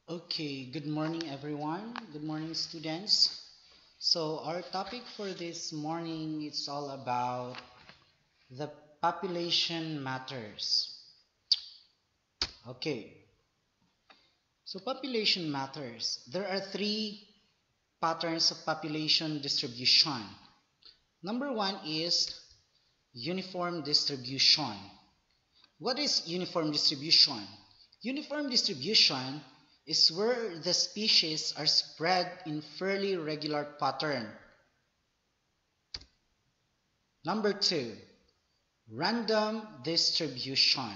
Okay, good morning everyone. Good morning students. So our topic for this morning is all about the population matters. Okay, so population matters. There are three patterns of population distribution. Number one is uniform distribution. What is uniform distribution? Uniform distribution is where the species are spread in fairly regular pattern. Number two, random distribution.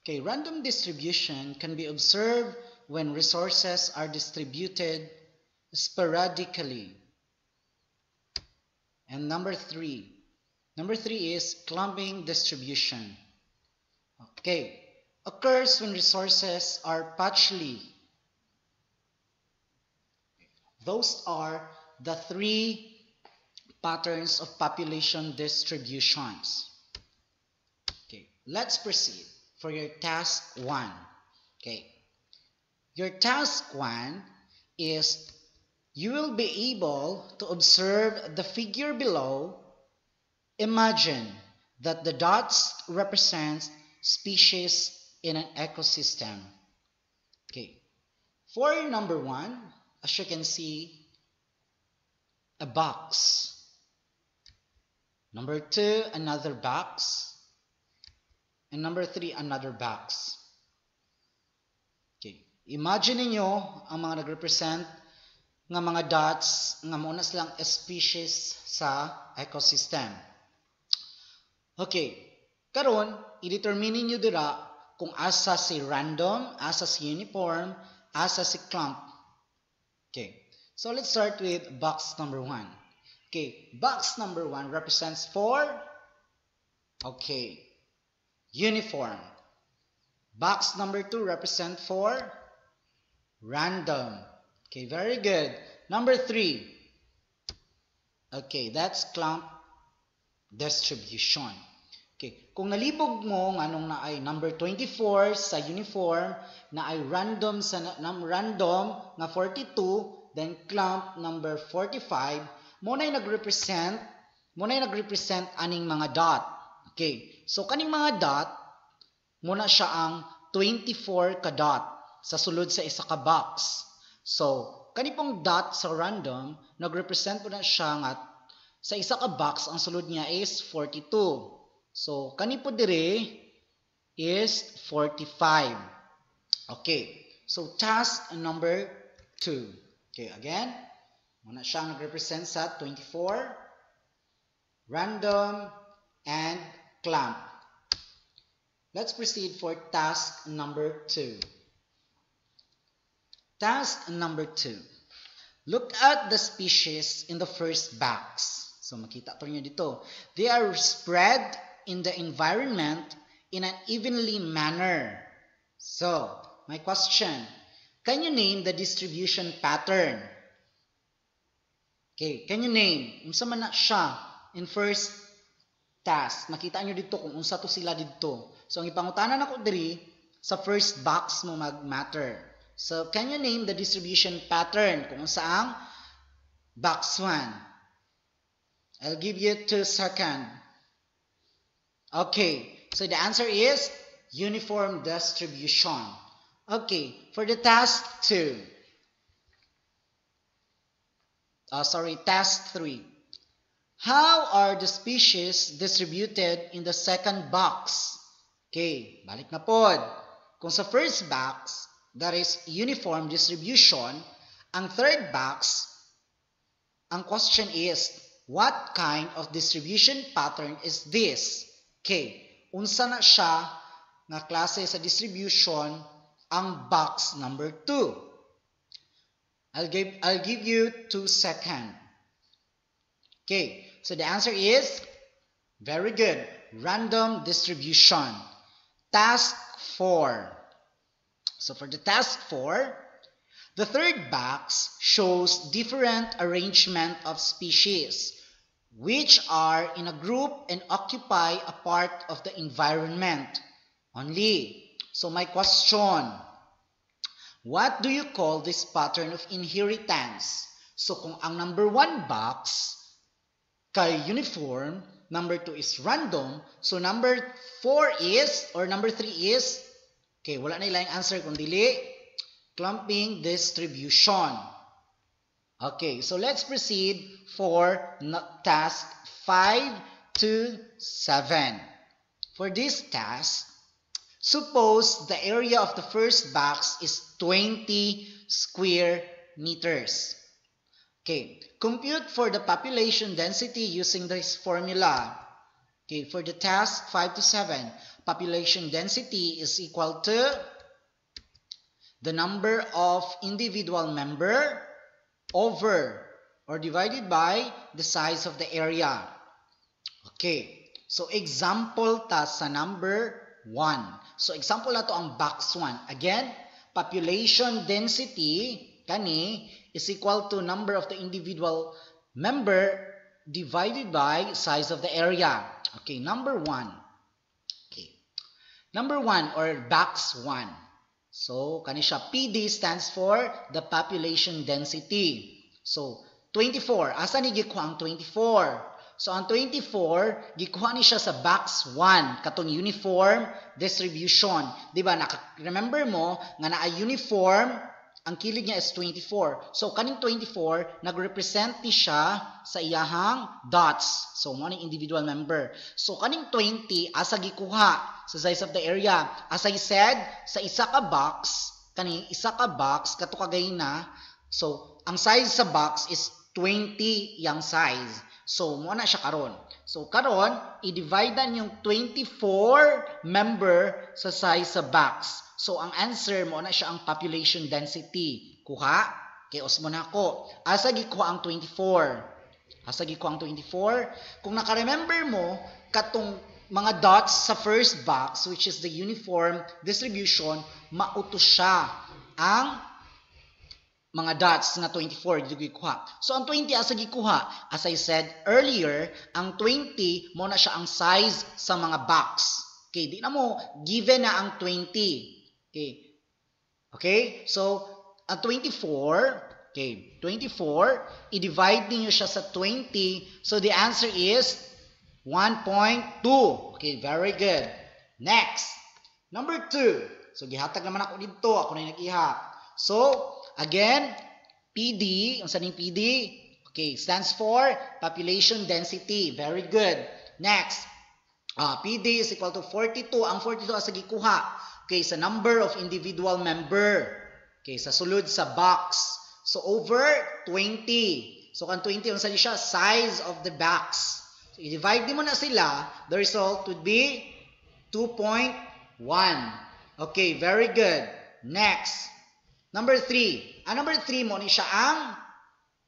Okay, random distribution can be observed when resources are distributed sporadically. And number three is clumping distribution. Okay, occurs when resources are patchily. Those are the three patterns of population distributions. Okay, let's proceed for your task 1. Okay, your task 1 is you will be able to observe the figure below. Imagine that the dots represent species in an ecosystem. Okay, for number 1, as you can see, a box. Number 2, another box. And number 3, another box. Okay, imagine niyo ang mga nag-represent ng mga dots nga muna silang species sa ecosystem. Okay, karon i-determine niyo dira kung asa si random, asa si uniform, asa si clump. Okay, so let's start with box number 1. Okay, box number 1 represents for, okay, uniform. Box number 2 represent for random. Okay, very good. Number 3. Okay, that's clump distribution. Okay, kung nalibog mo nganong na ay number 24 sa uniform, na ay random sa random nga 42, then clump number 45, mo na nagrepresent aning mga dot. Okay, so kaning mga dot muna siya ang 24 ka dot sa sulod sa isa ka box. So kani pong dot sa random nagrepresent po na siya nga sa isa ka box ang sulod niya is 42. So kani po dire is 45. Okay, so task number 2. Okay, again, muna siya nagrepresent sa 24, random, and clump. Let's proceed for task number 2. Task number 2. Look at the species in the first box. So makita po niyo dito. They are spread in the environment in an evenly manner. So, my question, can you name the distribution pattern? Okay, can you name? Unsa man na siya in first task. Makita nyo dito kung unsa to sila dito. So, ang ipangutanan ako diri sa first box mo mag-matter. So, can you name the distribution pattern kung unsa ang box 1? I'll give you 2 seconds. Okay, so the answer is uniform distribution. Okay, for the task 2. Task 3. How are the species distributed in the second box? Okay, balik na pod. Kung sa first box, that is uniform distribution, ang third box, ang question is, what kind of distribution pattern is this? Okay, unsa na siya nga klase sa distribution ang box number 2? I'll give you 2 seconds. Okay, so the answer is very good. Random distribution. Task 4. So for the task 4, the third box shows different arrangement of species which are in a group and occupy a part of the environment only. So my question, What do you call this pattern of inheritance? So kung ang number 1 box kay uniform, number 2 is random, so number 4 is, or number 3 is, okay, wala na ilang answer kung dili, clumping distribution. Okay, so let's proceed for task 5 to 7. For this task, suppose the area of the first box is 20 square meters. Okay, compute for the population density using this formula. Okay, for the task 5 to 7, population density is equal to the number of individual member over or divided by the size of the area. Okay, so example ta sa number 1. So example na to ang box 1. Again, population density kani is equal to number of the individual member divided by size of the area. Okay, number 1. Okay. Number 1 or box 1. So, kani siya PD stands for the population density. So, 24. Asa ni gikuha ang 24? So, ang 24, gikuha ni siya sa box 1, katong uniform distribution. Diba, remember mo, nga na uniform, ang kilig niya is 24. So, kaning 24, nag-represent ni siya sa iyahang dots. So, mo ni individual member. So, kaning 20, asa gikuha sa size of the area. As I said, sa isa ka box, kaning isa ka box, kato kagay na, so, ang size sa box is 20 yang size. So, mo na siya karon. So, karon, i-divide yung 24 member sa size sa box. So, ang answer mo na siya ang population density. Kuha? Kayos mo na ako. Asa gikuha ang 24? Asa gikuha ang 24? Kung nakaremember mo, katong mga dots sa first box, which is the uniform distribution, mauto siya ang mga dots na 24 dito gikuha. So, ang 20 asa gikuha? As I said earlier, ang 20 mo na siya ang size sa mga box. Okay, di na mo given na ang 20. Okay. Okay? So, ang 24, okay, 24, i-divide niyo siya sa 20. So, the answer is 1.2. Okay, very good. Next. Number 2. So, gihatag naman ako dito. Ako na yung nag-ihap. So, again, PD. Ang saning PD? Okay, stands for population density. Very good. Next. PD is equal to 42. Ang 42 asa gikuha? Okay, sa number of individual member. Okay, sa sulod sa box. So, over 20. So, kan 20, ang sali siya? Size of the box. So, i-divide mo na sila. The result would be 2.1. Okay, very good. Next. Number 3. Ang number 3 mo ni siya ang,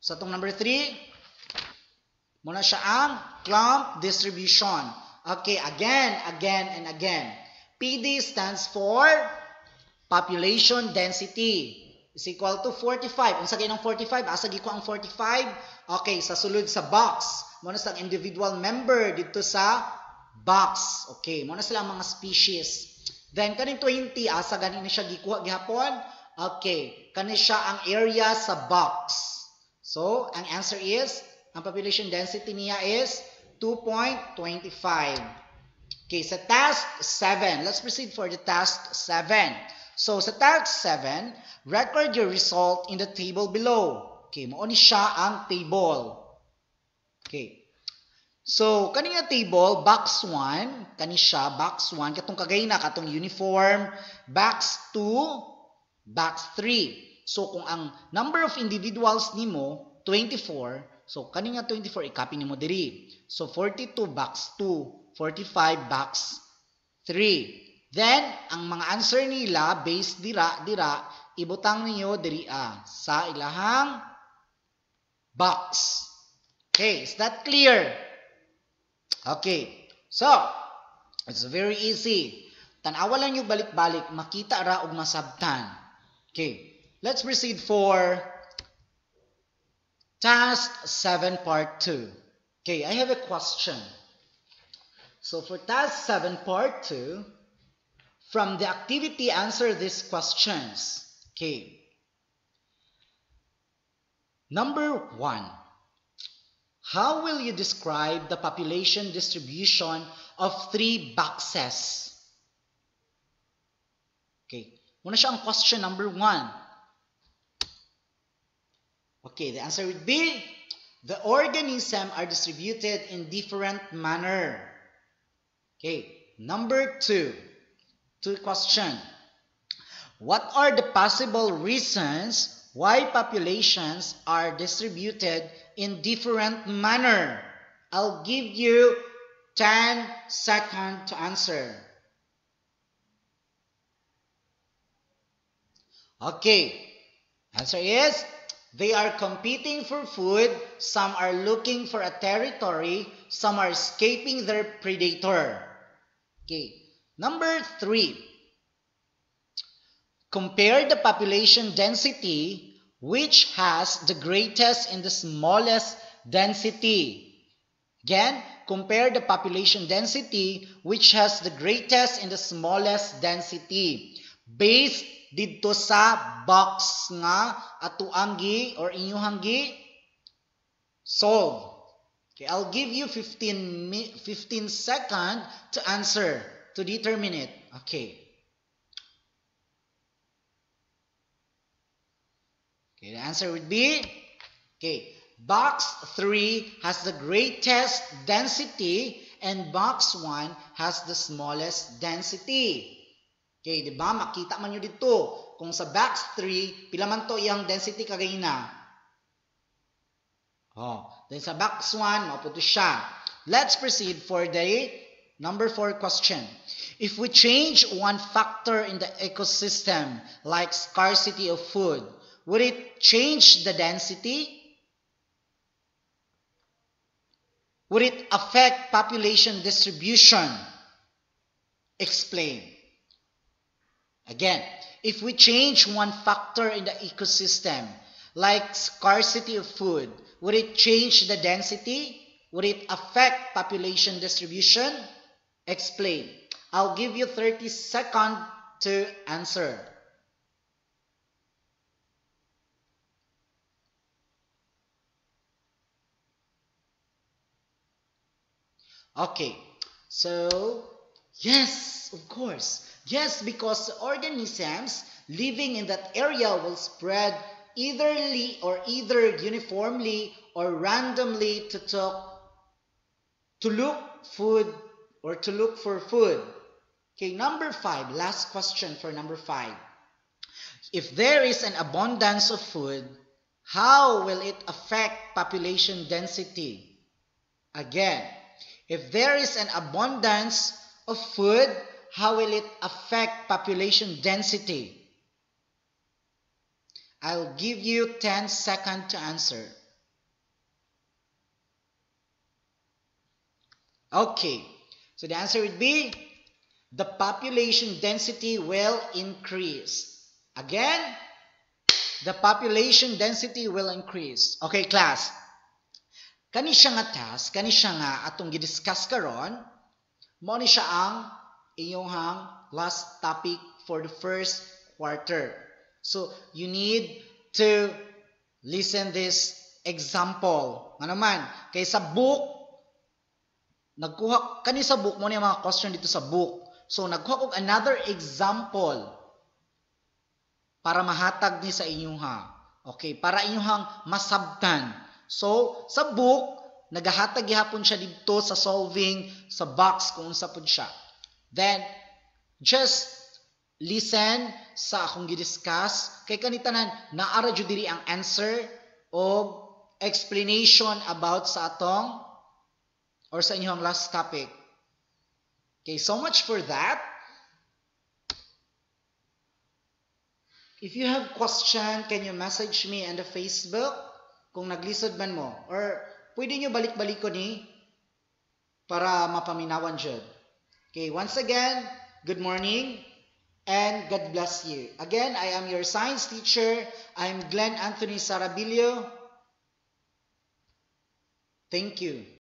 sa itong number 3, mo na siya ang clump distribution. Okay, again, and again. PD stands for population density is equal to 45. Unsa kay ng 45? Asa gi ko ang 45? Okay, sa sulod sa box. Mo na sa individual member dito sa box. Okay, mo na sila ang mga species. Then kaning 20 asa gani ni siya gikuha gihapon? Okay, kani siya ang area sa box. So, ang answer is ang population density niya is 2.25. Okay, sa task 7, let's proceed for the task 7. So, sa task 7, record your result in the table below. Okay, mo ni siya ang table. Okay. So, kani nga table, box 1, kani siya, box 1, katong kagay na, katong uniform, box 2, box 3. So, kung ang number of individuals nimo, 24, so, kani nga 24, i-copy nimo diri. So, 42, box 2. 45 box 3. Then, ang mga answer nila, based dira, ibutang niyo diri sa ilahang box. Okay, is that clear? Okay, so, it's very easy. Tanawa lang nyo balik-balik, makita ra og masabtan. Okay, let's proceed for task 7 part 2. Okay, I have a question. So for task 7 part 2, from the activity answer these questions. Okay. Number 1. How will you describe the population distribution of 3 boxes? Okay. Muna siya ang question number 1. Okay, the answer would be, the organisms are distributed in different manner. Okay, number 2. Question. What are the possible reasons why populations are distributed in different manner? I'll give you 10 seconds to answer. Okay, answer is, they are competing for food, some are looking for a territory, some are escaping their predator. Okay, number 3. Compare the population density which has the greatest and the smallest density. Again, compare the population density which has the greatest and the smallest density. Based dito sa box nga atuang or inyuhang solve. Okay, I'll give you 15 seconds to answer, to determine it. Okay. Okay, the answer would be, okay, box 3 has the greatest density and box 1 has the smallest density. Okay, di ba? Makita man nyo dito. Kung sa box 3, pila man to iyang density kagayna. Oh, then sa box 1, maputo siya. Let's proceed for the number 4 question. If we change one factor in the ecosystem, like scarcity of food, would it change the density? Would it affect population distribution? Explain. Again, if we change one factor in the ecosystem, like scarcity of food, would it change the density? Would it affect population distribution? Explain. I'll give you 30 seconds to answer. Okay, so yes, of course. Yes, because organisms living in that area will spread either uniformly or randomly to look for food. Okay, number 5, last question for number 5. If there is an abundance of food, how will it affect population density? Again, if there is an abundance of food, how will it affect population density? I'll give you 10 seconds to answer. Okay, so the answer would be, the population density will increase. Again, the population density will increase. Okay, class. Kani siya nga task, kani siya nga atong gidiscuss karon, mo ni siya ang inyong last topic for the first quarter. So, you need to listen this example. Nga naman, kay sa book, nagkuha, kani sa book, mo ni mga question dito sa book. So, nagkuha ko another example para mahatag ni sa inyong okay, para inyong masabtan. So, sa book, nagahatag gihapon siya dito sa solving sa box kung unsa pud siya. Then, just listen sa akong gidiscuss. Kay kanitanan, naara jud diri ang answer o explanation about sa atong or sa inyong last topic. Okay, so much for that. If you have question, can you message me on the Facebook? Kung naglisod man mo. Or pwede nyo balik-balik ko ni para mapaminawan dyan. Okay, once again, good morning and God bless you. Again, I am your science teacher. I'm Glenn Anthony Sarabilio. Thank you.